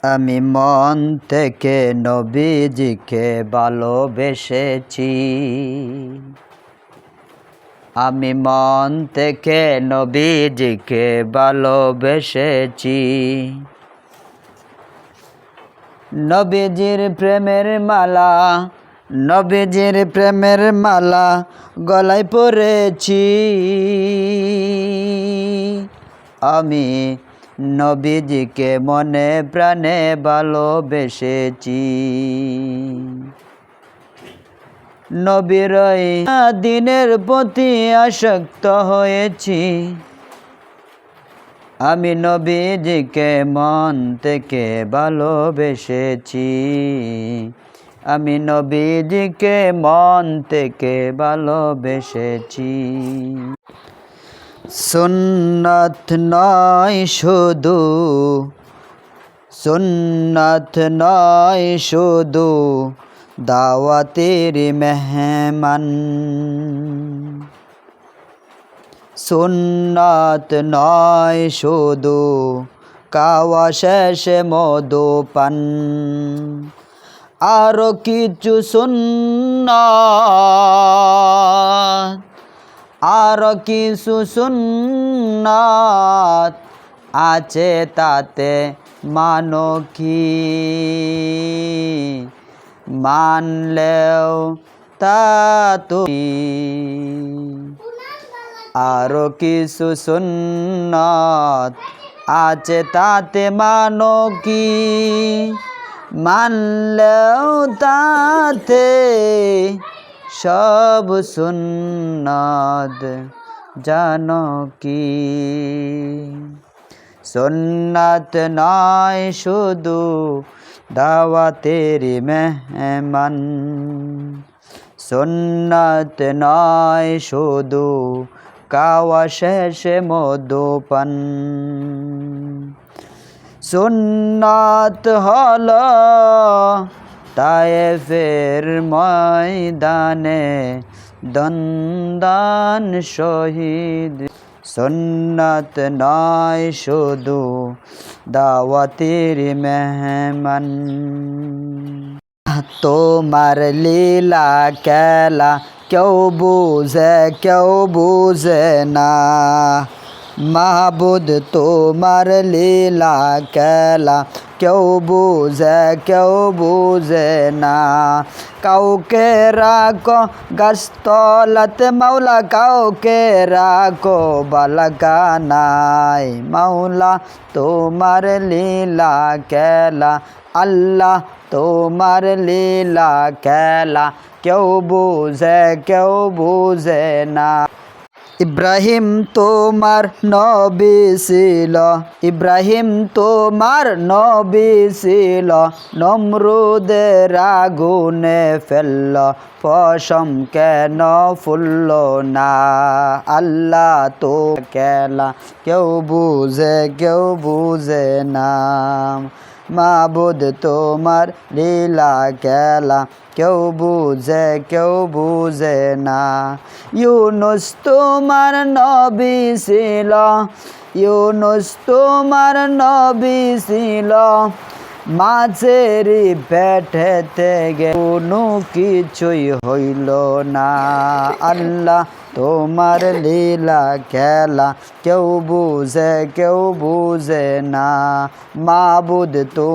আমি মন থেকে নবীজিকে ভালোবেসেছি। আমি মন থেকে নবীজিকে ভালোবেসেছি। নবীজির প্রেমের মালা, নবীজির প্রেমের মালা গলায় পরেছি। আমি নবীজিকে মনে প্রাণে ভালোবেসেছি। নবীর দিনের প্রতি আসক্ত হয়েছি। আমি নবীজিকে মন থেকে ভালোবেসেছি। আমি নবীজিকে মন থেকে ভালোবেসেছি। সুন্নাত নয় শুধু, সুন্নাত নয় শুধু, দাওয়াতের মেহমান। সুন্নাত নয় শুধু, খাওয়া শেষে মধু পান। আরো কিছু সুন্নাত, আরো কিছু সুন্নাত আছে, তাতে মানো কি? মানলেও তা তুমি। আরো কিছু সুন্নাত আছে, তাতে মানো কি? মানলেও তাতে সব সুন্নাত জানো কি? সুন্নাত নয় শুধু, দাওয়াতের মেহমান। সুন্নাত নয় শুধু, খাওয়া শেষে মধু পান। সুন্নাত হলো তায়েফের ময়দানে দন্দান শহীদ। সুন্নাত নয় শুধু, দাওয়াতের মেহমান। তোমার লীলা খেলা কেউ বুঝে না। মাহবুদ তোমার লীলা খেলা কেউ বুঝে না। কাউকে রাখো গাছতলাতে মাওলা, কাউকে রাখো বালাখানায় মাওলা। তোমার লীলা খেলা আল্লাহ, তোমার লীলা খেলা কেউ বুঝে না। ইব্রাহিম তোমার নবী ছিল, ইব্রাহিম তোমার নবী ছিল। নমরুদের আগুনে ফেলল, পশম কেন ফুলল না? আল্লাহ তো খেলা কেউ বুঝে না। মাবুদ তোমার লীলা খেলা কেউ বুঝে না। ইউনুস তোমার নবী ছিল, ইউনুস তোমার নবী ছিল। মাছের পেটে থেকে কোনো কিছুই হইল না। আল্লাহ তোমার লীলা খেলা কেউ বুঝে না। মাবুদ তো